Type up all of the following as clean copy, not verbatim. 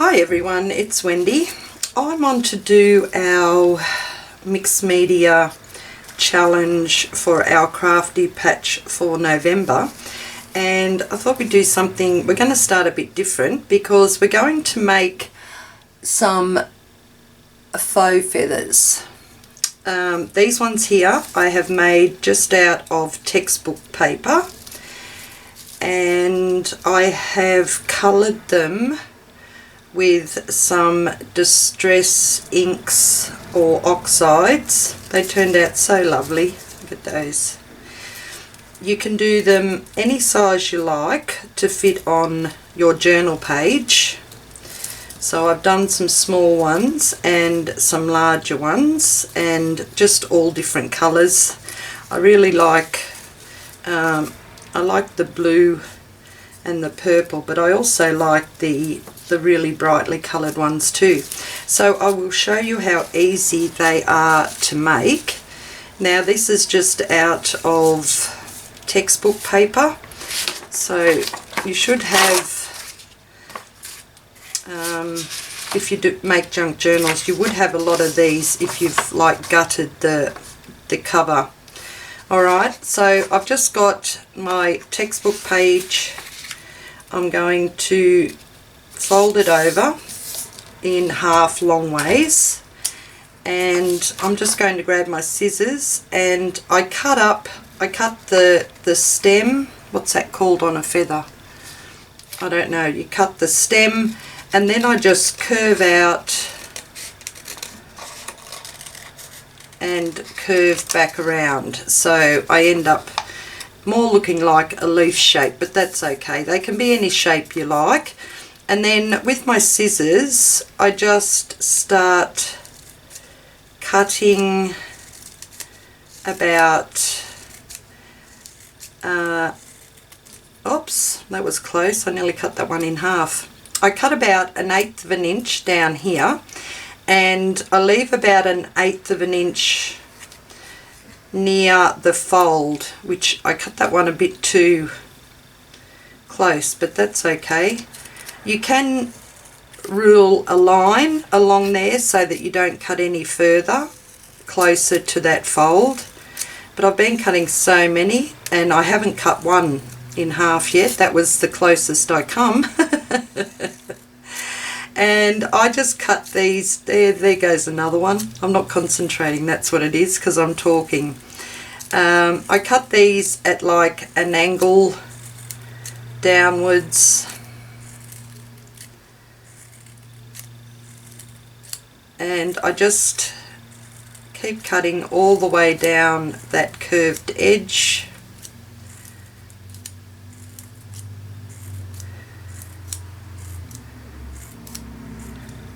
Hi everyone, it's Wendy. I'm on to do our mixed media challenge for our crafty patch for November, and I thought we'd do something. We're going to start a bit different because we're going to make some faux feathers. These ones here I have made just out of textbook paper, and I have coloured them with some distress inks or oxides. They turned out so lovely. Look at those. You can do them any size you like to fit on your journal page. So I've done some small ones and some larger ones, and just all different colours. I really like I like the blue and the purple, but I also like the really brightly coloured ones too. So I will show you how easy they are to make. Now this is just out of textbook paper, so you should have, if you do make junk journals, you would have a lot of these if you've like gutted the cover. Alright, so I've just got my textbook page. I'm going to fold it over in half long ways, and I'm just going to grab my scissors, and I cut the stem. What's that called on a feather? I don't know. You cut the stem, and then I just curve out and curve back around, so I end up more looking like a leaf shape, but that's okay. They can be any shape you like. And then with my scissors I just start cutting about oops, that was close. I nearly cut that one in half. I cut about 1/8 of an inch down here, and I leave about 1/8 of an inch near the fold, which I cut that one a bit too close, but that's okay. You can rule a line along there so that you don't cut any further closer to that fold, but I've been cutting so many and I haven't cut one in half yet. That was the closest I come. And I just cut these. There goes another one. I'm not concentrating, that's what it is, because I'm talking. I cut these at like an angle downwards, and I just keep cutting all the way down that curved edge.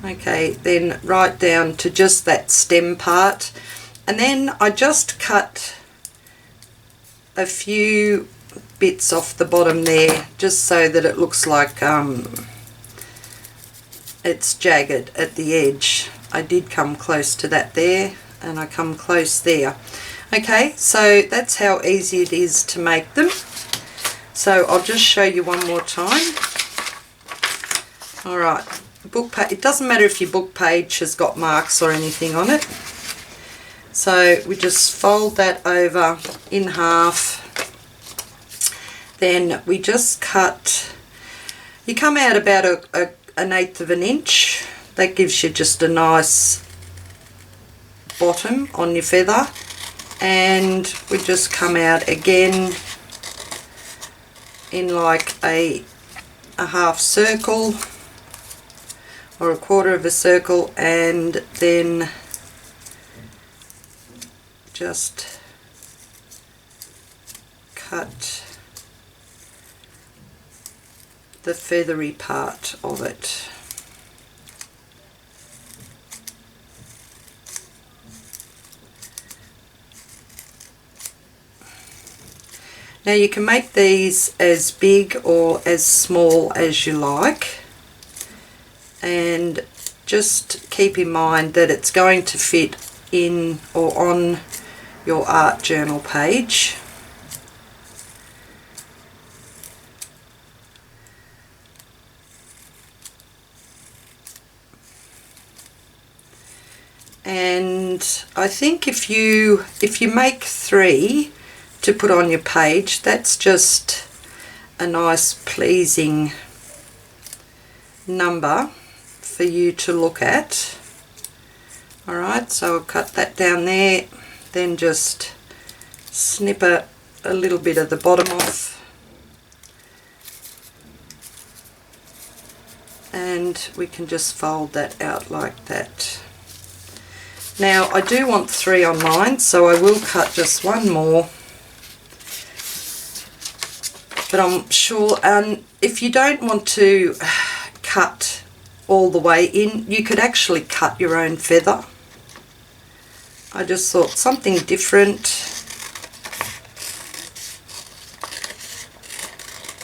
Okay, then right down to just that stem part, and then I just cut a few bits off the bottom there just so that it looks like it's jagged at the edge. I did come close to that there, and I come close there. Okay, so that's how easy it is to make them. So I'll just show you one more time. Alright, it doesn't matter if your book page has got marks or anything on it. So we just fold that over in half. Then we just cut, you come out about 1/8 of an inch. That gives you just a nice bottom on your feather, and we just come out again in like a half circle or a quarter of a circle, and then just cut the feathery part of it. Now you can make these as big or as small as you like, and just keep in mind that it's going to fit in or on your art journal page. And I think if you make 3 to put on your page, that's just a nice pleasing number for you to look at. Alright, so I'll cut that down there, then just snip a little bit of the bottom off, and we can just fold that out like that. Now I do want 3 on mine, so I will cut just one more, but I'm sure, and if you don't want to cut all the way in, you could actually cut your own feather. I just thought something different,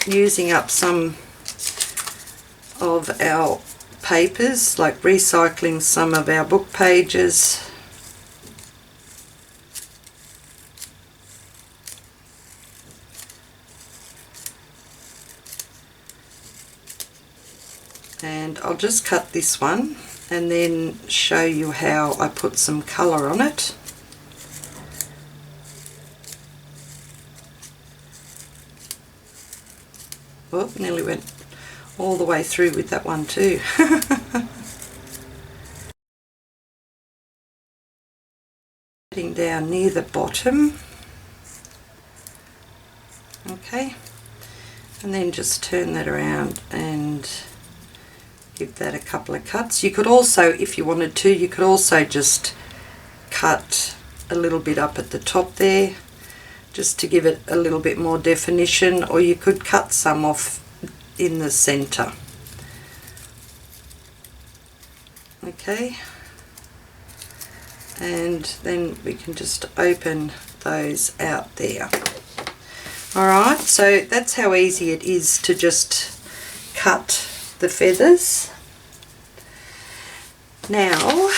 using up some of our papers, like recycling some of our book pages. And I'll just cut this one and then show you how I put some colour on it. Oh, nearly went all the way through with that one too. Getting down near the bottom. Okay, and then just turn that around and give that a couple of cuts. You could also, if you wanted to, you could also just cut a little bit up at the top there, just to give it a little bit more definition, or you could cut some off in the center. Okay, and then we can just open those out there. Alright, so that's how easy it is to just cut the feathers. Now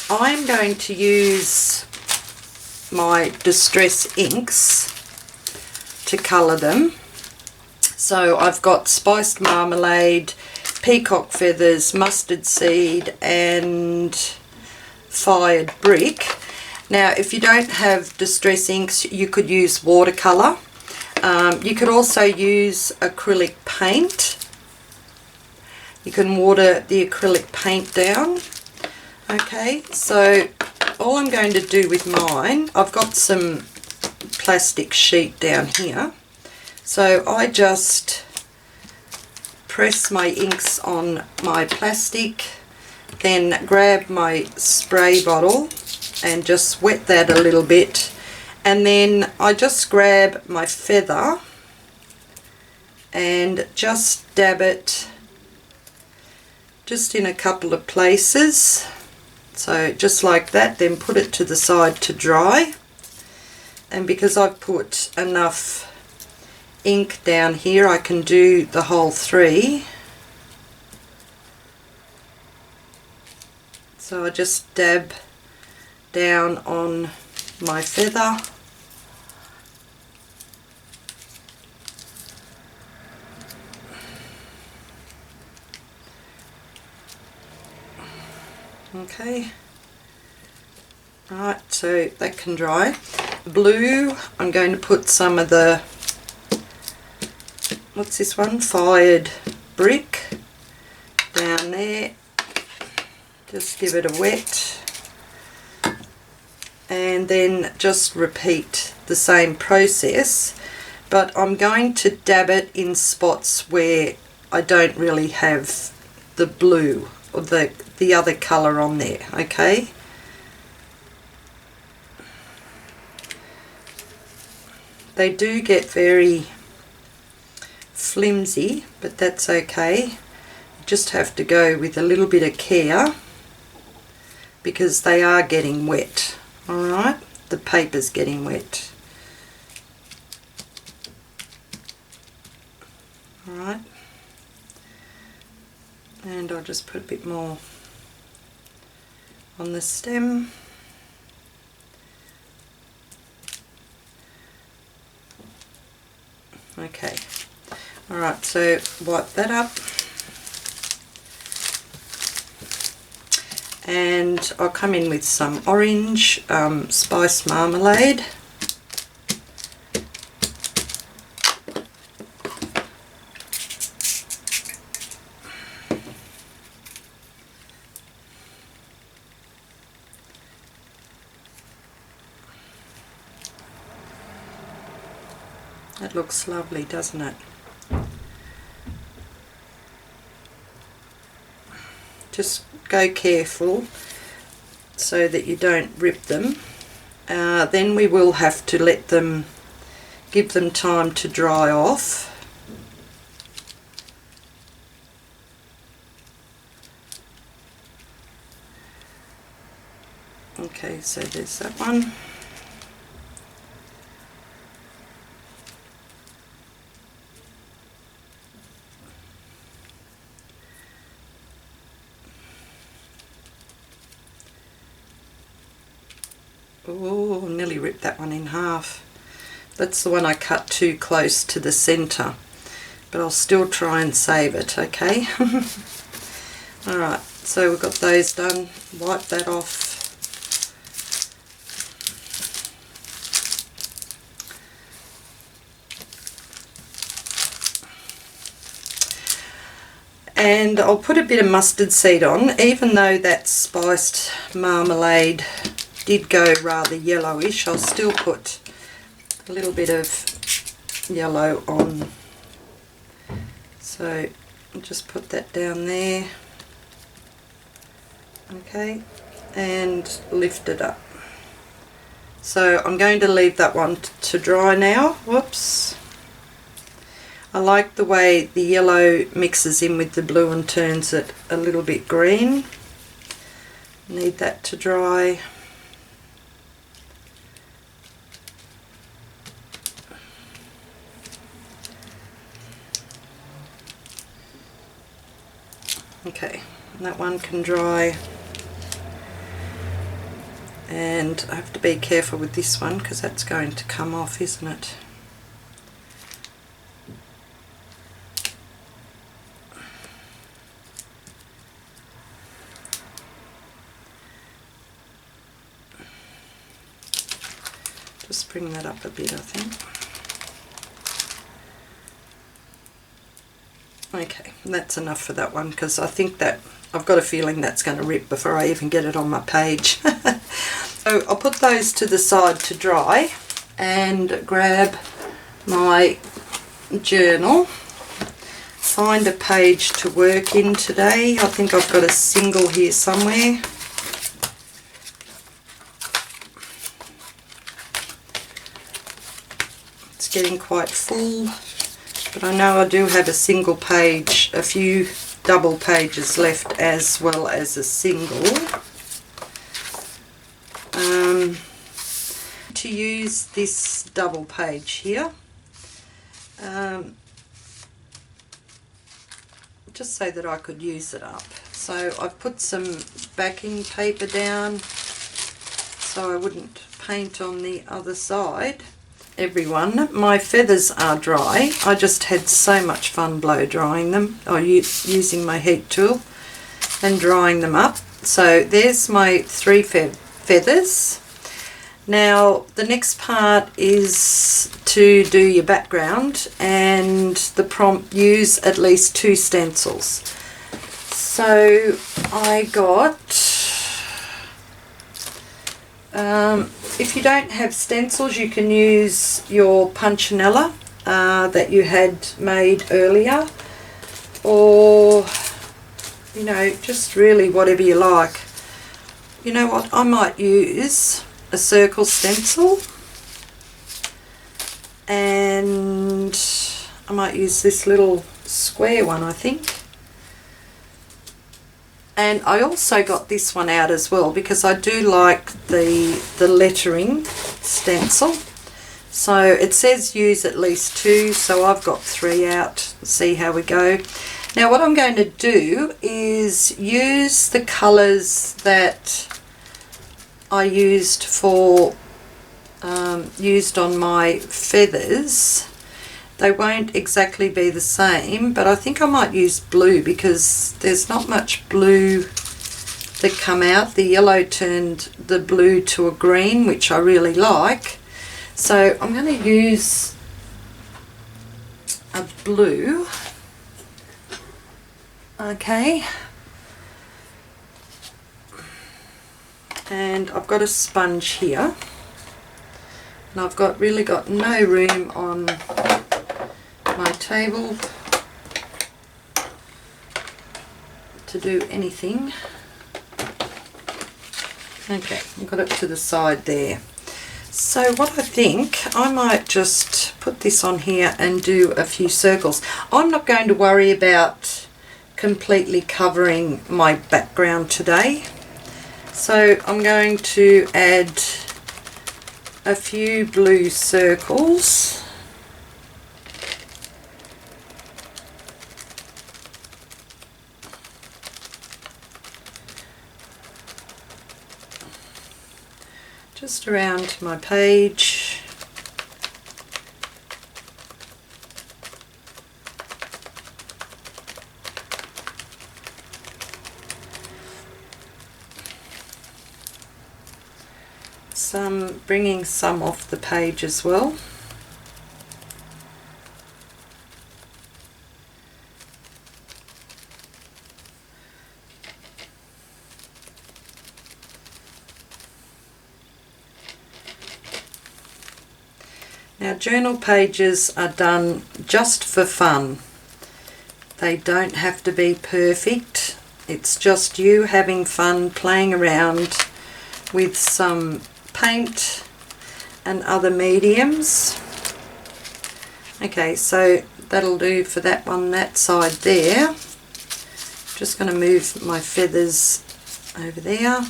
I'm going to use my distress inks to colour them. So I've got spiced marmalade, peacock feathers, mustard seed and fired brick. Now if you don't have distress inks, you could use watercolour. You could also use acrylic paint. You can water the acrylic paint down. Okay, so all I'm going to do with mine, I've got some plastic sheet down here. So I just press my inks on my plastic, then grab my spray bottle and just wet that a little bit, and then I just grab my feather and just dab it just in a couple of places, so just like that, then put it to the side to dry. And because I've put enough ink down here, I can do the whole 3. So I just dab down on my feather. Okay, right, so that can dry. Blue, I'm going to put some of the, what's this one, fired brick down there. Just give it a wet and then just repeat the same process, but I'm going to dab it in spots where I don't really have the blue or the other colour on there. Okay, they do get very flimsy, but that's okay. You just have to go with a little bit of care because they are getting wet. Alright, the paper's getting wet. Alright, and I'll just put a bit more on the stem. Okay, alright, so wipe that up. And I'll come in with some orange spice marmalade. That looks lovely, doesn't it? Just go careful so that you don't rip them. Then we will have to let them, give them time to dry off. Okay, so there's that one. Oh, nearly ripped that one in half. That's the one I cut too close to the centre, but I'll still try and save it, okay? Alright, so we've got those done. Wipe that off. And I'll put a bit of mustard seed on, even though that spiced marmalade did go rather yellowish. I'll still put a little bit of yellow on. So I'll just put that down there. Okay, and lift it up. So I'm going to leave that one to dry now. Whoops. I like the way the yellow mixes in with the blue and turns it a little bit green. Need that to dry. Okay, that one can dry, and I have to be careful with this one because that's going to come off, isn't it? Just bring that up a bit, I think. Okay, that's enough for that one because I think that I've got a feeling that's going to rip before I even get it on my page. So I'll put those to the side to dry and grab my journal. Find a page to work in today. I think I've got a single here somewhere. It's getting quite full. But I know I do have a single page, a few double pages left as well as a single. To use this double page here, just so that I could use it up. So I've put some backing paper down so I wouldn't paint on the other side. Everyone, my feathers are dry. I just had so much fun blow drying them, or using my heat tool and drying them up. So there's my 3 feathers. Now the next part is to do your background, and the prompt, use at least 2 stencils. So I got, if you don't have stencils, you can use your punchinella that you had made earlier, or, you know, just really whatever you like. You know what, I might use a circle stencil, and I might use this little square one, I think. And I also got this one out as well because I do like the lettering stencil. So it says use at least 2, so I've got 3 out. See how we go. Now what I'm going to do is use the colours that I used for used on my feathers. They won't exactly be the same, but I think I might use blue because there's not much blue that come out. The yellow turned the blue to a green, which I really like. So I'm going to use a blue. Okay. And I've got a sponge here. And I've really got no room on my table to do anything. Okay, I've got it to the side there. So what I think, I might just put this on here and do a few circles. I'm not going to worry about completely covering my background today. So I'm going to add a few blue circles. Just around my page. Bringing some off the page as well. Now, journal pages are done just for fun. They don't have to be perfect. It's just you having fun playing around with some paint and other mediums. Okay, so that'll do for that one, that side there. Just going to move my feathers over there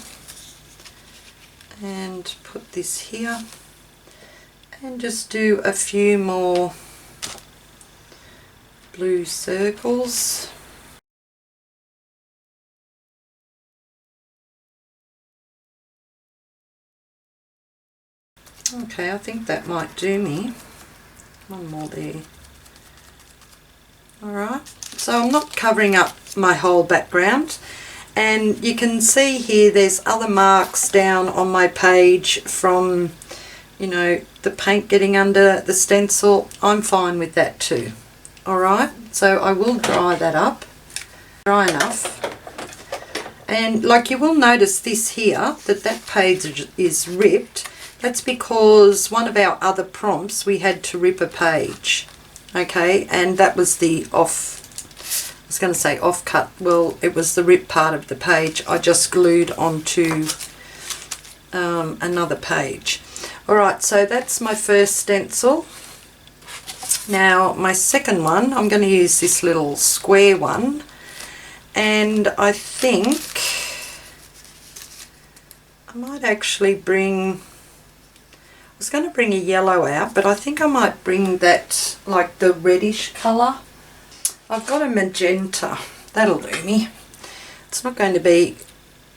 and put this here and just do a few more blue circles. Okay, I think that might do me. One more there. Alright, so I'm not covering up my whole background, and you can see here there's other marks down on my page from, you know, the paint getting under the stencil. I'm fine with that too. Alright, so I will dry that up. Dry enough. And like you will notice this here, that page is ripped. That's because one of our other prompts we had to rip a page. Okay, and that was the offcut. Well, it was the rip part of the page I just glued onto another page. Alright, so that's my first stencil. Now my second one, I'm going to use this little square one, and I think I might actually bring, I was going to bring a yellow out, but I think I might bring that, like the reddish colour. I've got a magenta, that'll do me. It's not going to be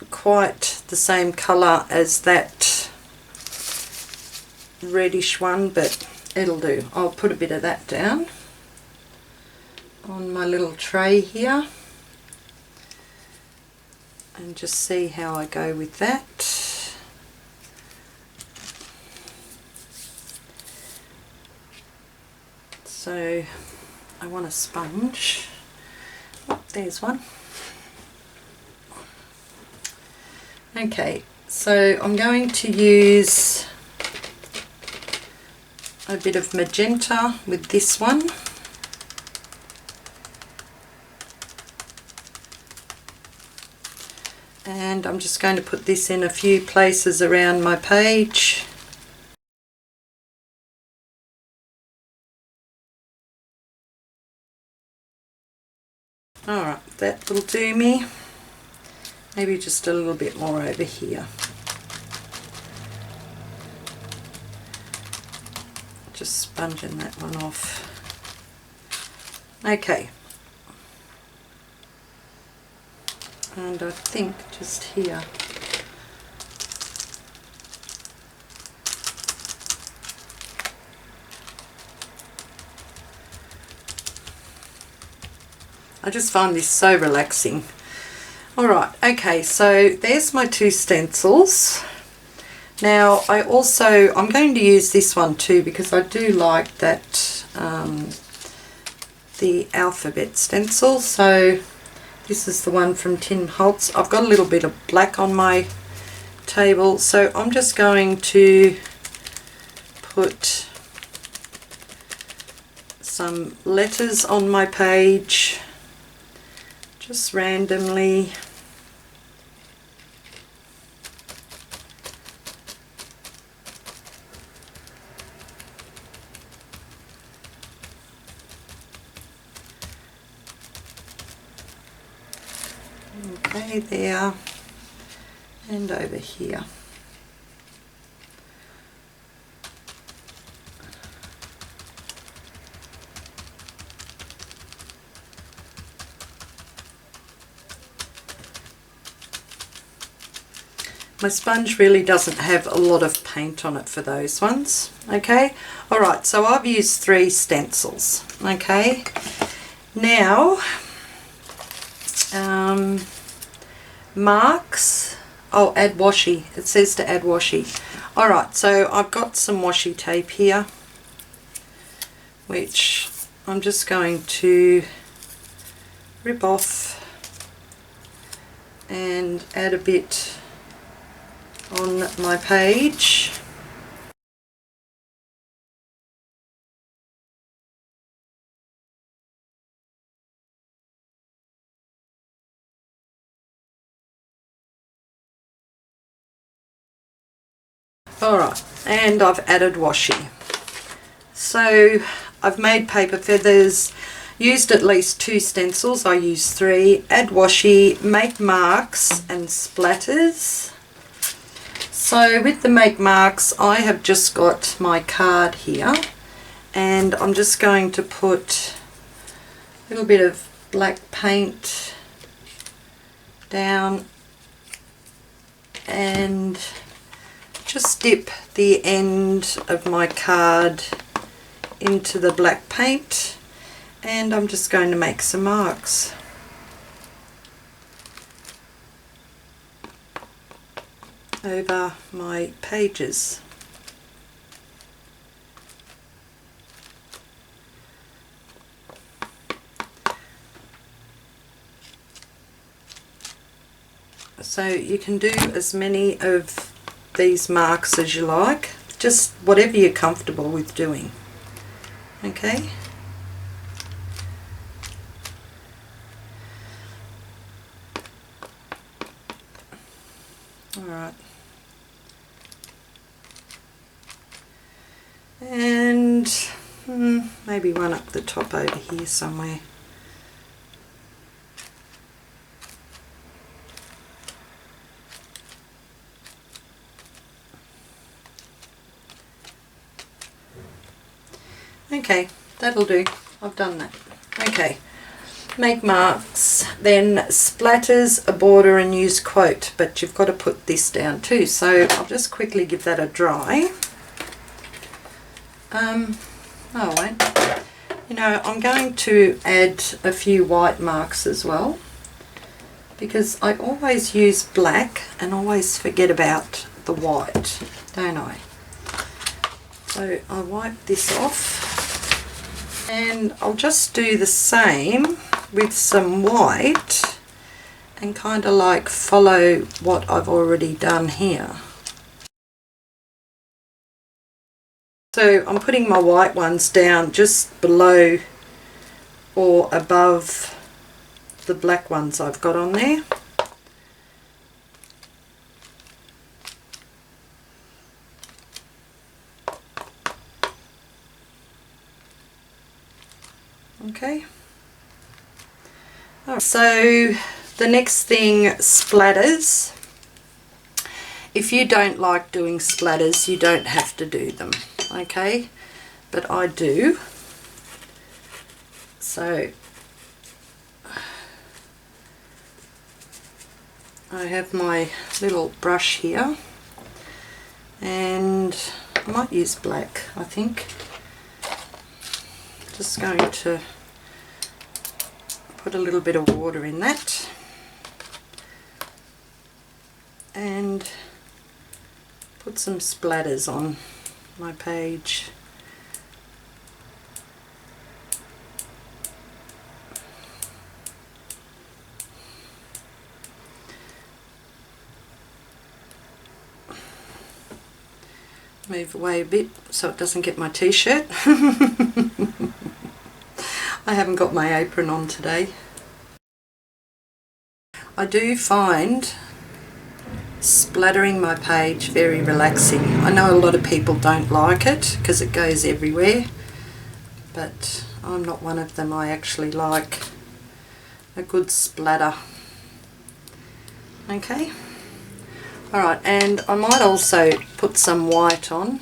quite the same colour as that reddish one, but it'll do. I'll put a bit of that down on my little tray here and just see how I go with that. So I want a sponge. Oh, there's one. Okay, so I'm going to use a bit of magenta with this one. And I'm just going to put this in a few places around my page. Alright, that will do me. Maybe just a little bit more over here. Just sponging that one off. Okay. And I think just here. I just find this so relaxing. Alright, okay, so there's my 2 stencils. Now I'm going to use this one too because I do like that the alphabet stencil. So this is the one from Tin Holtz. I've got a little bit of black on my table, so I'm just going to put some letters on my page just randomly. Okay, there and over here. My sponge really doesn't have a lot of paint on it for those ones. Okay, alright, so I've used 3 stencils. Okay, now marks, oh, add washi. It says to add washi. Alright, so I've got some washi tape here, which I'm just going to rip off and add a bit on my page. Alright, and I've added washi. So I've made paper feathers, used at least 2 stencils, I used 3, add washi, make marks and splatters. So with the make marks, I have just got my card here, and I'm just going to put a little bit of black paint down and just dip the end of my card into the black paint, and I'm just going to make some marks. Over my pages. So you can do as many of these marks as you like, just whatever you're comfortable with doing. Okay. Alright. And maybe one up the top over here somewhere. Okay, that'll do. I've done that. Okay, make marks, then splatters, a border and use quote, but you've got to put this down too, so I'll just quickly give that a dry. Oh wait, you know, I'm going to add a few white marks as well, because I always use black and always forget about the white, don't I? So I'll wipe this off, and I'll just do the same with some white and kind of like follow what I've already done here. So I'm putting my white ones down just below or above the black ones I've got on there. Okay. Right. So the next thing, splatters. If you don't like doing splatters, you don't have to do them, okay? But I do. So I have my little brush here, and I might use black, I think. Just going to put a little bit of water in that. and put some splatters on my page. Move away a bit so it doesn't get my t-shirt. I haven't got my apron on today. I do find splattering my page very relaxing. I know a lot of people don't like it because it goes everywhere, but I'm not one of them. I actually like a good splatter. Okay. Alright, and I might also put some white on.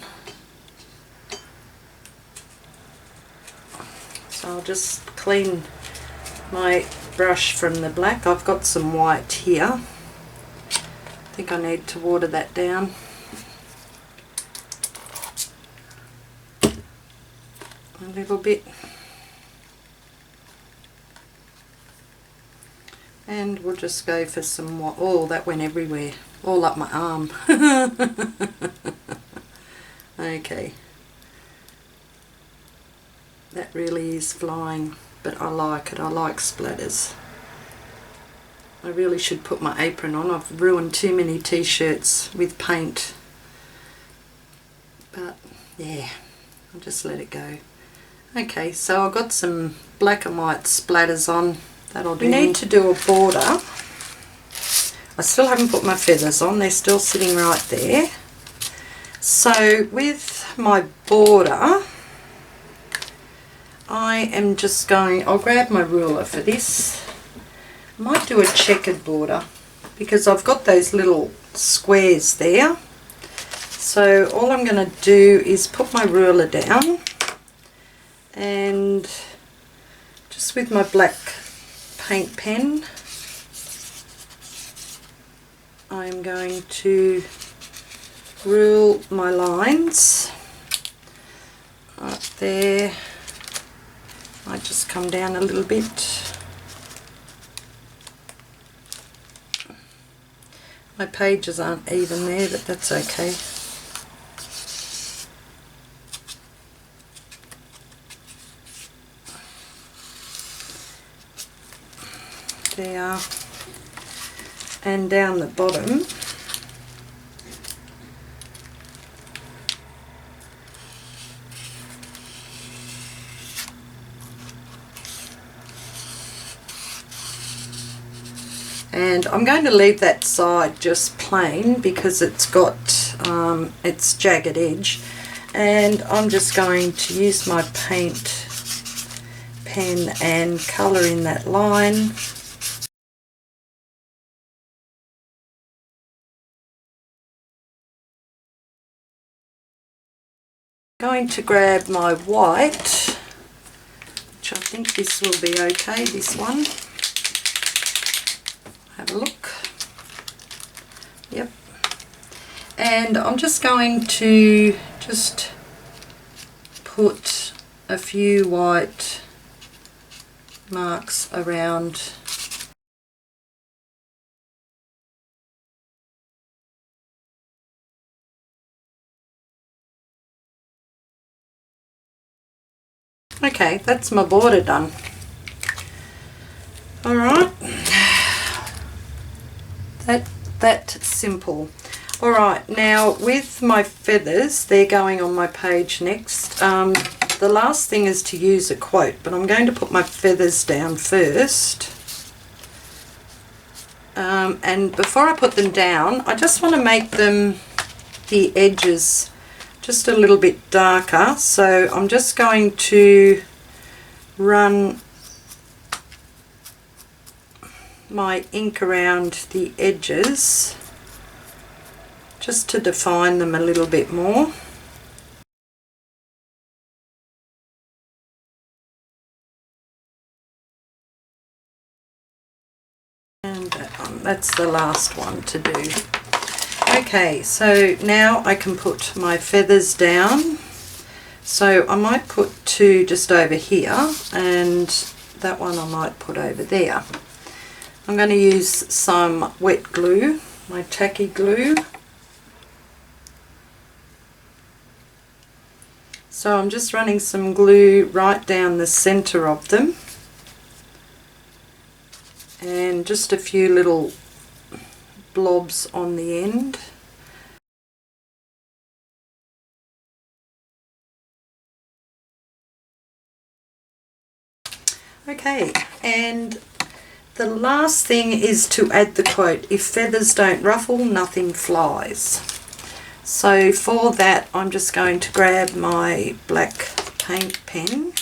So I'll just clean my brush from the black. I've got some white here. I think I need to water that down. A little bit. And we'll just go for some white. Oh, that went everywhere. All up my arm. Okay. That really is flying, but I like it. I like splatters. I really should put my apron on. I've ruined too many t-shirts with paint. But yeah, I'll just let it go. Okay, so I've got some black and white splatters on. That'll do. We need to do a border. I still haven't put my feathers on. They're still sitting right there. So with my border, I am just going, I'll grab my ruler for this. I might do a checkered border because I've got those little squares there. So all I'm going to do is put my ruler down and just with my black paint pen I'm going to rule my lines right there. Might just come down a little bit. My pages aren't even there, but that's okay. There, and down the bottom and I'm going to leave that side just plain because it's got its jagged edge, and I'm just going to use my paint pen and colour in that line. Going to grab my white, which I think this will be okay, this one. Have a look. Yep. And I'm just going to just put a few white marks around . Okay, that's my border done. Alright, that's simple. Alright, now with my feathers, they're going on my page next. The last thing is to use a quote, but I'm going to put my feathers down first. And before I put them down, I just want to make them, the edges, just a little bit darker. So I'm just going to run my ink around the edges just to define them a little bit more. And that one, that's the last one to do. Okay, so now I can put my feathers down. So I might put two just over here, and that one I might put over there. I'm going to use some wet glue, my tacky glue. So I'm just running some glue right down the center of them, and just a few little blobs on the end. Okay, and the last thing is to add the quote, "If feathers don't ruffle, nothing flies." So for that, I'm just going to grab my black paint pen.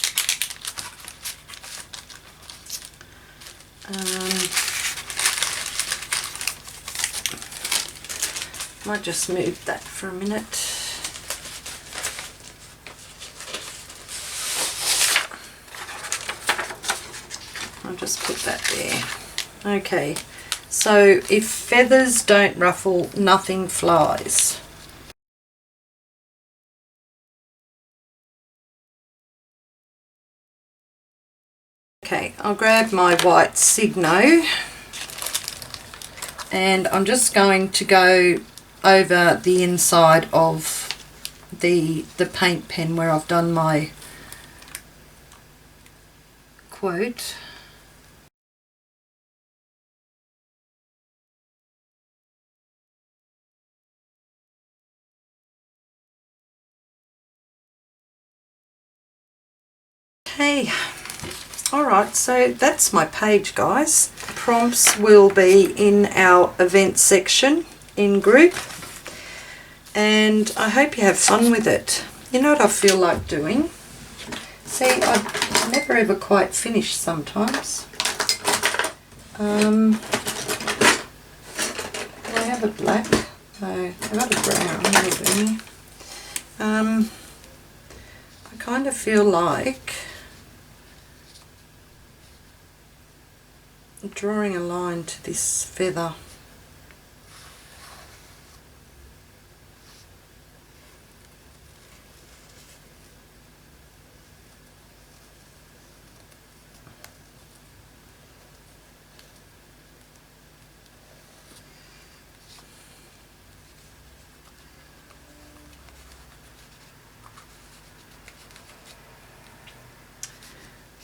Might just move that for a minute. I'll just put that there. Okay, so if feathers don't ruffle, nothing flies. Okay, I'll grab my white Signo, and I'm just going to go over the inside of the paint pen where I've done my quote. Okay, alright, so that's my page, guys. Prompts will be in our event section in group, and I hope you have fun with it. You know what I feel like doing? See, I never ever quite finish sometimes. I have a black. No, I got a brown. That'll do me. I kind of feel like drawing a line to this feather.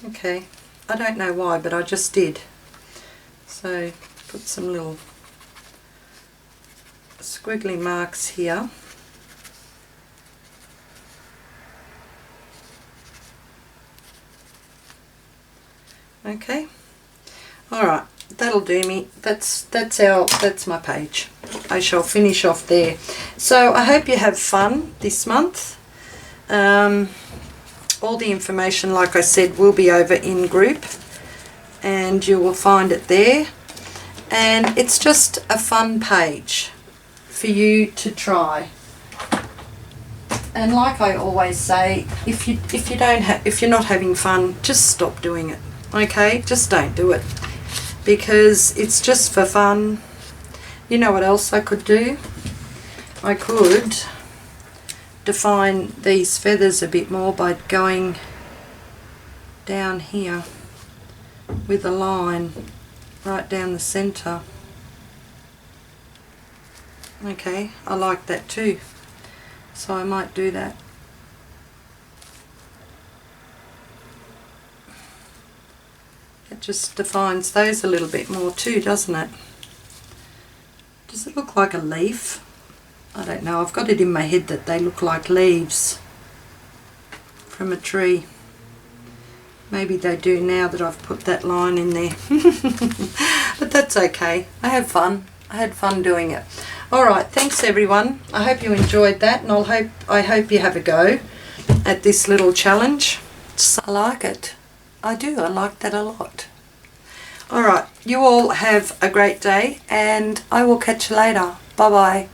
Okay, I don't know why, but I just did. So put some little squiggly marks here. Okay, alright, that'll do me. That's my page. I shall finish off there. So I hope you have fun this month. All the information, like I said, will be over in group, and you will find it there. And it's just a fun page for you to try. And like I always say, if you're not having fun, just stop doing it. Okay, just don't do it, because it's just for fun. You know what else I could do? I could define these feathers a bit more by going down here with a line right down the center. Okay, I like that too, so I might do that. It just defines those a little bit more too, doesn't it? Does it look like a leaf? I don't know, I've got it in my head that they look like leaves from a tree. Maybe they do now that I've put that line in there. But that's okay. I have fun. I had fun doing it. Alright, thanks everyone. I hope you enjoyed that, and I hope you have a go at this little challenge. I like it. I do. I like that a lot. Alright, you all have a great day, and I will catch you later. Bye bye.